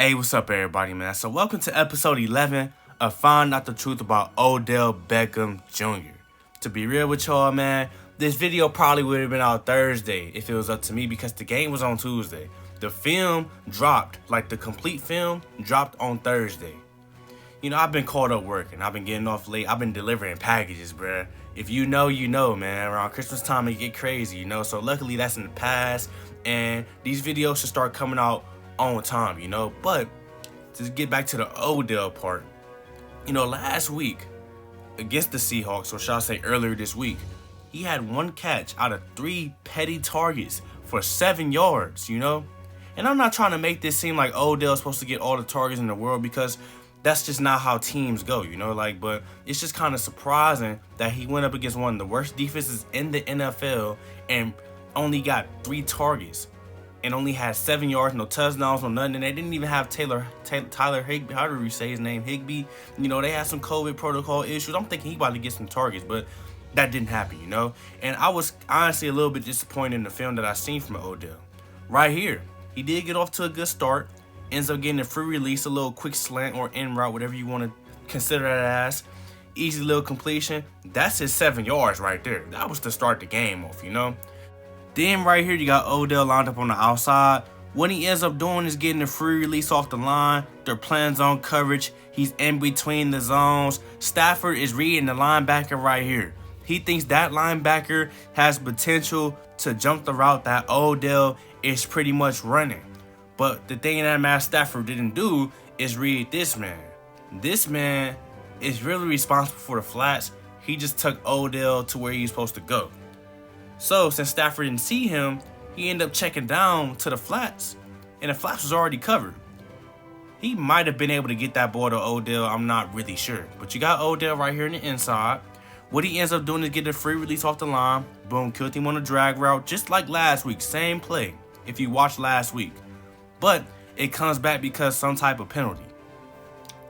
Hey, what's up, everybody, man? So, welcome to episode 11 of Find Out the Truth About Odell Beckham Jr. To be real with y'all, man, this video probably would have been out Thursday if it was up to me because the game was on Tuesday. The film dropped, like the complete film, dropped on Thursday. You know, I've been caught up working. I've been getting off late. I've been delivering packages, bruh. If you know, you know, man. Around Christmas time, it get crazy, you know? So, luckily, that's in the past, and these videos should start coming out on time, you know. But to get back to the Odell part, you know, last week against the Seahawks, or shall I say earlier this week, he had one catch out of 3 petty targets for 7 yards, you know. And I'm not trying to make this seem like Odell's supposed to get all the targets in the world, because that's just not how teams go, you know. Like, but it's just kind of surprising that he went up against one of the worst defenses in the NFL and only got 3 targets. And only had 7 yards, no touchdowns, no nothing. And they didn't even have Tyler Higbee. How do you say his name? Higbee. You know, they had some COVID protocol issues. I'm thinking he about to get some targets, but that didn't happen, you know. And I was honestly a little bit disappointed in the film that I seen from Odell. Right here, he did get off to a good start. Ends up getting a free release, a little quick slant or in route, whatever you want to consider that as. Easy little completion. That's his 7 yards right there. That was to start the game off, you know. Then right here, you got Odell lined up on the outside. What he ends up doing is getting a free release off the line. They're playing zone coverage. He's in between the zones. Stafford is reading the linebacker right here. He thinks that linebacker has potential to jump the route that Odell is pretty much running. But the thing that Matt Stafford didn't do is read this man. This man is really responsible for the flats. He just took Odell to where he's supposed to go. So, since Stafford didn't see him, he ended up checking down to the flats, and the flats was already covered. He might have been able to get that ball to Odell, I'm not really sure. But you got Odell right here in the inside. What he ends up doing is get a free release off the line. Boom, killed him on a drag route, just like last week. Same play, if you watched last week. But it comes back because some type of penalty.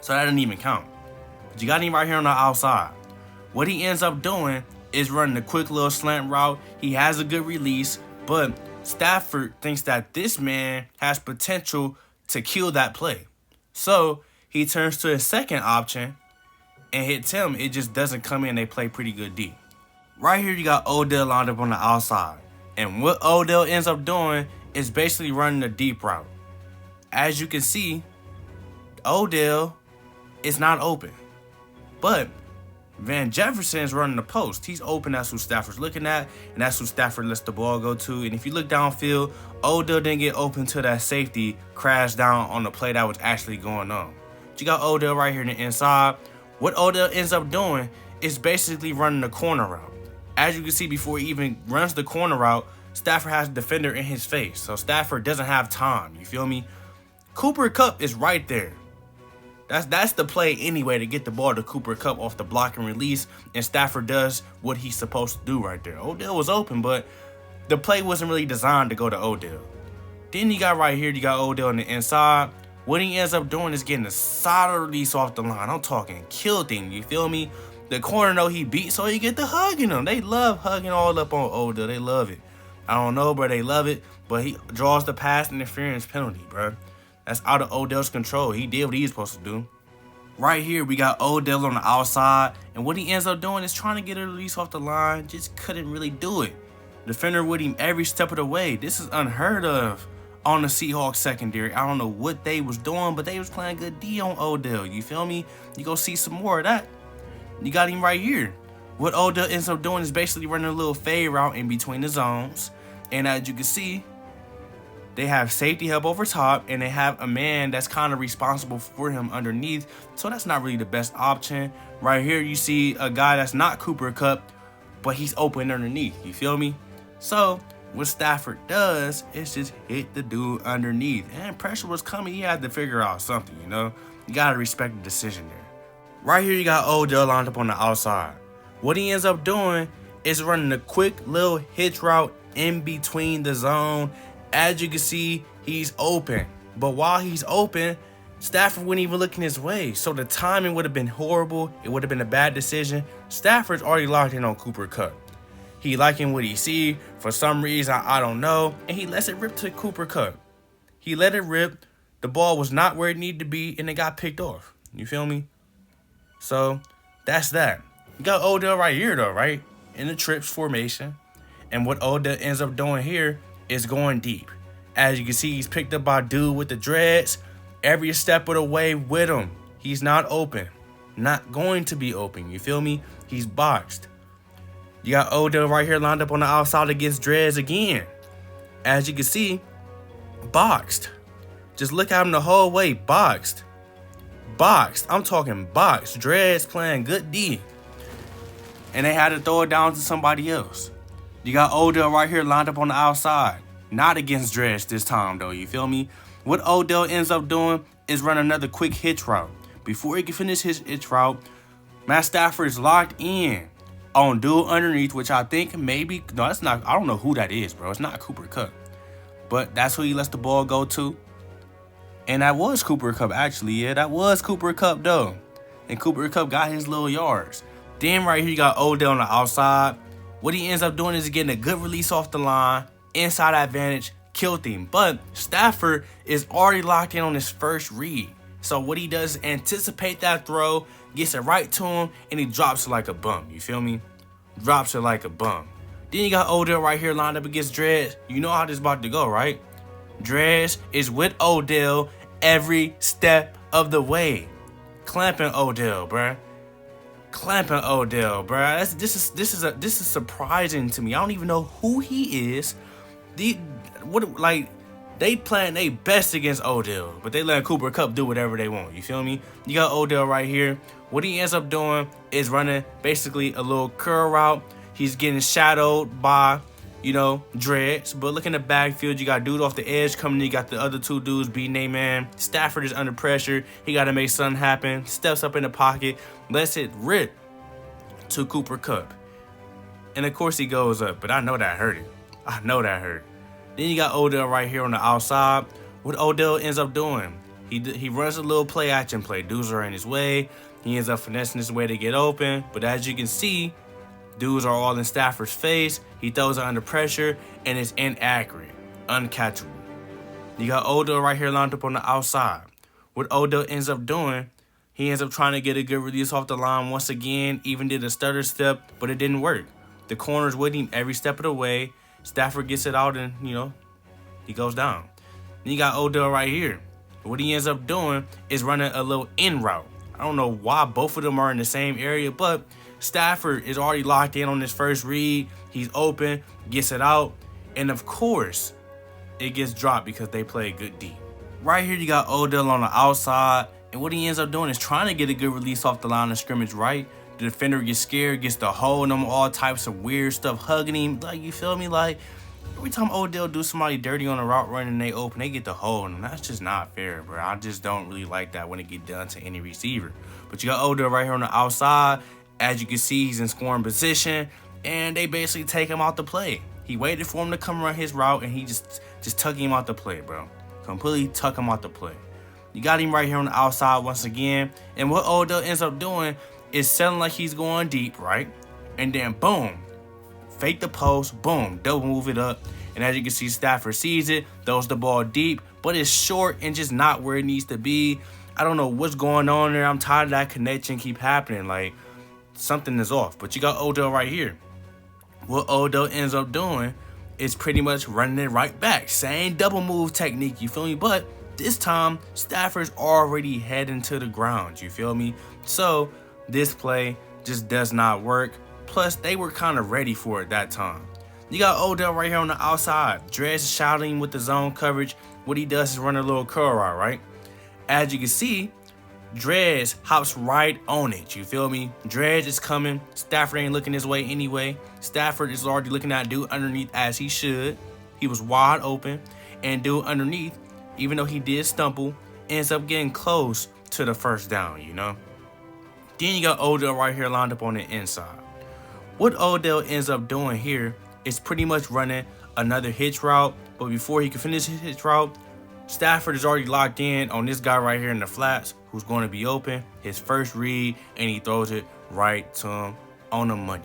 So that didn't even count. But you got him right here on the outside. What he ends up doing is running a quick little slant route. He has a good release, but Stafford thinks that this man has potential to kill that play. So he turns to his second option and hits him. It just doesn't come in. They play pretty good D. Right here, you got Odell lined up on the outside. And what Odell ends up doing is basically running a deep route. As you can see, Odell is not open. But Van Jefferson's running the post. He's open. That's who Stafford's looking at, and that's who Stafford lets the ball go to. And if you look downfield, Odell didn't get open till that safety crashed down on the play that was actually going on. But you got Odell right here in the inside. What Odell ends up doing is basically running the corner route. As you can see, before he even runs the corner route, Stafford has a defender in his face. So Stafford doesn't have time. You feel me? Cooper Kupp is right there. That's the play anyway, to get the ball to Cooper Kupp off the block and release, and Stafford does what he's supposed to do right there. Odell was open, but the play wasn't really designed to go to Odell. Then you got right here, you got Odell on the inside. What he ends up doing is getting a solid release off the line. I'm talking kill thing, you feel me? The corner though he beat, so he get the hugging him. They love hugging all up on Odell. They love it. I don't know, bro, they love it, but he draws the pass interference penalty, bro. That's out of Odell's control. He did what he was supposed to do. Right here, we got Odell on the outside. And what he ends up doing is trying to get a release off the line. Just couldn't really do it. Defender with him every step of the way. This is unheard of on the Seahawks secondary. I don't know what they was doing, but they was playing good D on Odell. You feel me? You go see some more of that. You got him right here. What Odell ends up doing is basically running a little fade route in between the zones. And as you can see, they have safety help over top, and they have a man that's kind of responsible for him underneath. So that's not really the best option. Right here, you see a guy that's not Cooper Kupp, but he's open underneath. You feel me? So what Stafford does is just hit the dude underneath. And pressure was coming. He had to figure out something, you know? You got to respect the decision there. Right here, you got Odell lined up on the outside. What he ends up doing is running a quick little hitch route in between the zone. As you can see, he's open. But while he's open, Stafford wouldn't even look in his way. So the timing would have been horrible. It would have been a bad decision. Stafford's already locked in on Cooper Kupp. He liking what he see. For some reason, I don't know. And he lets it rip to Cooper Kupp. He let it rip. the ball was not where it needed to be, and it got picked off. You feel me? So that's that. You got Odell right here, though, right? In the trips formation. And what Odell ends up doing here is going deep. As you can see, he's picked up by dude with the dreads. Every step of the way with him. He's not open. Not going to be open. You feel me? He's boxed. You got Odell right here lined up on the outside against dreads again. As you can see, boxed. Just look at him the whole way. Boxed. Boxed. I'm talking boxed. Dreads playing good D. And they had to throw it down to somebody else. You got Odell right here lined up on the outside. Not against dreads this time, though. You feel me? What Odell ends up doing is run another quick hitch route. Before he can finish his hitch route, Matt Stafford is locked in on dude underneath, which I think maybe... No, that's not... I don't know who that is, bro. It's not Cooper Kupp. But that's who he lets the ball go to. And that was Cooper Kupp, actually. Yeah, that was Cooper Kupp, though. And Cooper Kupp got his little yards. Then right here, you got Odell on the outside. What he ends up doing is getting a good release off the line. Inside advantage, killed him. But Stafford is already locked in on his first read. So what he does is anticipate that throw, gets it right to him, and he drops it like a bum. You feel me? Drops it like a bum. Then you got Odell right here lined up against Dreads. You know how this is about to go, right? Dreads is with Odell every step of the way. Clamping Odell, bruh. Clamping Odell, bruh. This is surprising to me. I don't even know who he is. They playing their best against Odell, but they let Cooper Kupp do whatever they want. You feel me? You got Odell right here. What he ends up doing is running basically a little curl route. He's getting shadowed by, dreads. But look in the backfield. You got dude off the edge coming in. You got the other two dudes beating their man. Stafford is under pressure. He got to make something happen. Steps up in the pocket. Lets it rip to Cooper Kupp. And, of course, he goes up. But I know that hurt him. I know that hurt. Then you got Odell right here on the outside. What Odell ends up doing, he runs a little play action play. Dudes are in his way. He ends up finessing his way to get open. But as you can see, dudes are all in Stafford's face. He throws it under pressure, and it's inaccurate, uncatchable. You got Odell right here lined up on the outside. What Odell ends up doing, he ends up trying to get a good release off the line once again. Even did a stutter step, but it didn't work. The corner's with him every step of the way. Stafford gets it out and, he goes down. Then you got Odell right here. What he ends up doing is running a little in route. I don't know why both of them are in the same area, but Stafford is already locked in on his first read. He's open, gets it out, and of course, it gets dropped because they play good D. Right here, you got Odell on the outside, and what he ends up doing is trying to get a good release off the line of scrimmage, right? The defender gets scared, gets to hold him, all types of weird stuff, hugging him. Like, you feel me? Like, every time Odell do somebody dirty on a route run and they open, they get to hold him. That's just not fair, bro. I just don't really like that when it get done to any receiver. But you got Odell right here on the outside. As you can see, he's in scoring position, and they basically take him out the play. He waited for him to come run his route, and he just took him out the play, bro. Completely tuck him out the play. You got him right here on the outside once again, and what Odell ends up doing is selling like he's going deep, right? And then, boom, fake the post, boom, double move it up. And as you can see, Stafford sees it, throws the ball deep, but it's short and just not where it needs to be. I don't know what's going on there. I'm tired of that connection keep happening. Like, something is off. But you got Odell right here. What Odell ends up doing is pretty much running it right back. Same double move technique, you feel me? But this time, Stafford's already heading to the ground, you feel me? So, this play just does not work. Plus, they were kind of ready for it that time. You got Odell right here on the outside. Dreads is shouting with the zone coverage. What he does is run a little curl route, right? As you can see, Dreads hops right on it. You feel me? Dreads is coming. Stafford ain't looking his way anyway. Stafford is already looking at dude underneath as he should. He was wide open. And dude underneath, even though he did stumble, ends up getting close to the first down, Then you got Odell right here lined up on the inside. What Odell ends up doing here is pretty much running another hitch route. But before he can finish his hitch route, Stafford is already locked in on this guy right here in the flats who's going to be open. His first read, and he throws it right to him on the money.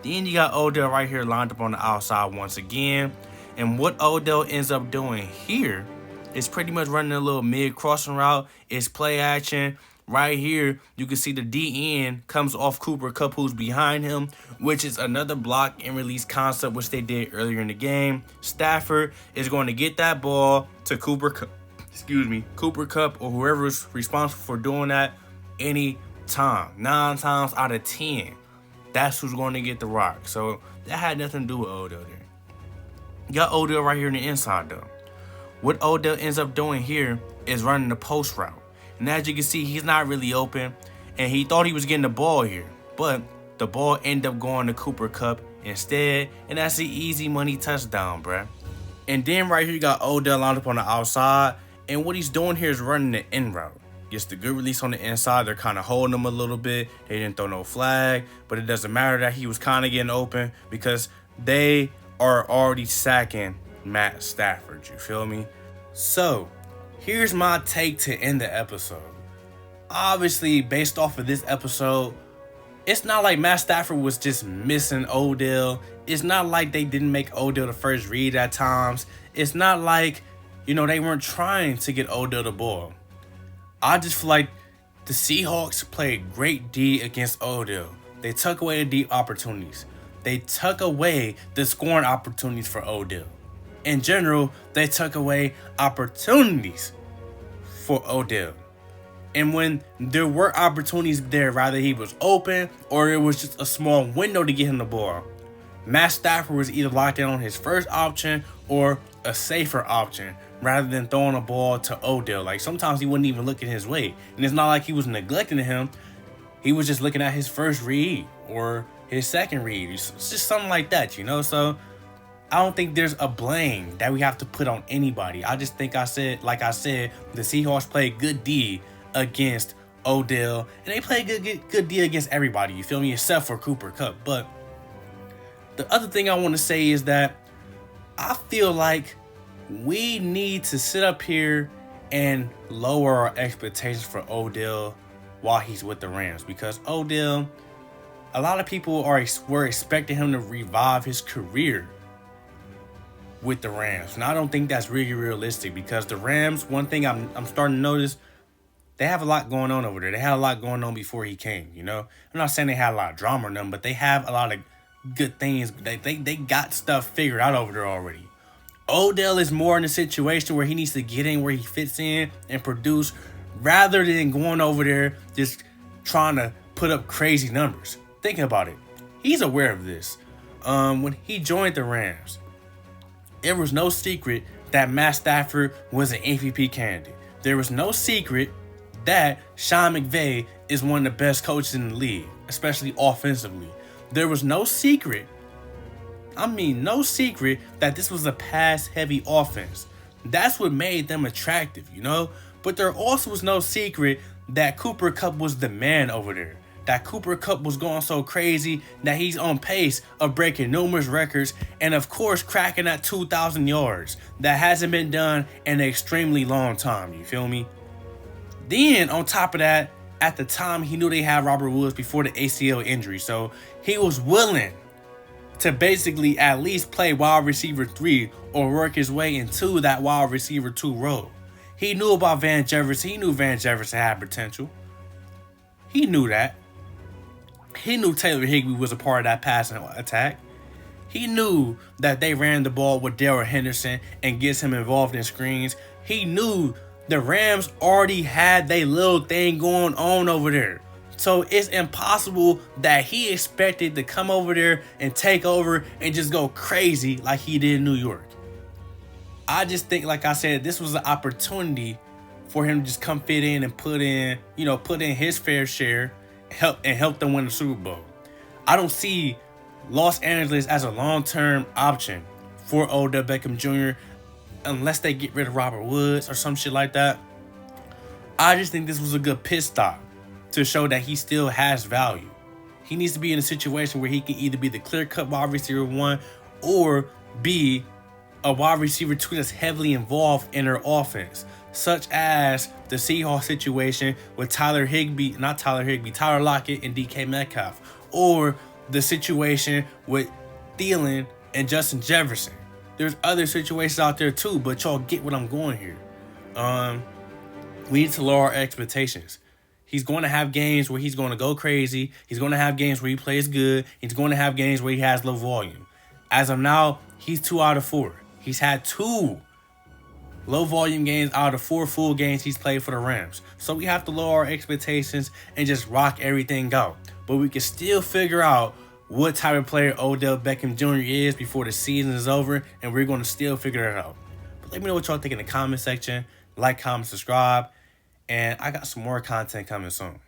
Then you got Odell right here lined up on the outside once again. And what Odell ends up doing here is pretty much running a little mid-crossing route. It's play action. Right here, you can see the DN comes off Cooper Kupp, who's behind him, which is another block and release concept, which they did earlier in the game. Stafford is going to get that ball to Cooper Kupp, or whoever is responsible for doing that any time. 9 times out of 10, that's who's going to get the rock. So that had nothing to do with Odell there. You got Odell right here in the inside, though. What Odell ends up doing here is running the post route. And as you can see, he's not really open. And he thought he was getting the ball here. But the ball ended up going to Cooper Kupp instead. And that's an easy money touchdown, bruh. And then right here, you got Odell lined up on the outside. And what he's doing here is running the in route. Gets the good release on the inside. They're kind of holding him a little bit. They didn't throw no flag. But it doesn't matter that he was kind of getting open, because they are already sacking Matt Stafford. You feel me? So here's my take to end the episode. Obviously, based off of this episode, it's not like Matt Stafford was just missing Odell. It's not like they didn't make Odell the first read at times. It's not like, they weren't trying to get Odell the ball. I just feel like the Seahawks played great D against Odell. They took away the deep opportunities. They took away the scoring opportunities for Odell. In general, they took away opportunities for Odell. And when there were opportunities there, rather he was open or it was just a small window to get him the ball, Matt Stafford was either locked in on his first option or a safer option rather than throwing a ball to Odell. Like, sometimes he wouldn't even look at his way. And it's not like he was neglecting him. He was just looking at his first read or his second read. It's just something like that, So I don't think there's a blame that we have to put on anybody. I just think like I said, the Seahawks played good D against Odell, and they played good D against everybody, you feel me, except for Cooper Kupp. But the other thing I want to say is that I feel like we need to sit up here and lower our expectations for Odell while he's with the Rams, because Odell, a lot of people were expecting him to revive his career with the Rams. And I don't think that's really realistic, because the Rams, one thing I'm starting to notice, they have a lot going on over there. They had a lot going on before he came, I'm not saying they had a lot of drama on them, but they have a lot of good things. They got stuff figured out over there already. Odell is more in a situation where he needs to get in where he fits in and produce, rather than going over there just trying to put up crazy numbers. Think about it. He's aware of this. When he joined the Rams, there was no secret that Matt Stafford was an MVP candidate. There was no secret that Sean McVay is one of the best coaches in the league, especially offensively. There was no secret that this was a pass-heavy offense. That's what made them attractive, But there also was no secret that Cooper Kupp was the man over there. That Cooper Kupp was going so crazy that he's on pace of breaking numerous records and, of course, cracking that 2,000 yards. That hasn't been done in an extremely long time, you feel me? Then, on top of that, at the time, he knew they had Robert Woods before the ACL injury, so he was willing to basically at least play wide receiver 3 or work his way into that wide receiver 2 role. He knew about Van Jefferson. He knew Van Jefferson had potential. He knew that. He knew Taylor Higbee was a part of that passing attack. He knew that they ran the ball with Darrell Henderson and gets him involved in screens. He knew the Rams already had their little thing going on over there. So it's impossible that he expected to come over there and take over and just go crazy like he did in New York. I just think, like I said, this was an opportunity for him to just come fit in and put in his fair share, help them win the Super Bowl. I don't see Los Angeles as a long-term option for Odell Beckham Jr. unless they get rid of Robert Woods or some shit like that. I just think this was a good pit stop to show that he still has value. He needs to be in a situation where he can either be the clear-cut wide receiver 1 or be a wide receiver 2 that's heavily involved in their offense, such as the Seahawks situation with Tyler Lockett and DK Metcalf, or the situation with Thielen and Justin Jefferson. There's other situations out there too, but y'all get what I'm going here. We need to lower our expectations. He's going to have games where he's going to go crazy. He's going to have games where he plays good. He's going to have games where he has low volume. As of now, he's 2 out of 4. He's had 2 low volume games out of 4 full games he's played for the Rams. So we have to lower our expectations and just rock everything out. But we can still figure out what type of player Odell Beckham Jr. is before the season is over, and we're going to still figure it out. But let me know what y'all think in the comment section. Like, comment, subscribe, and I got some more content coming soon.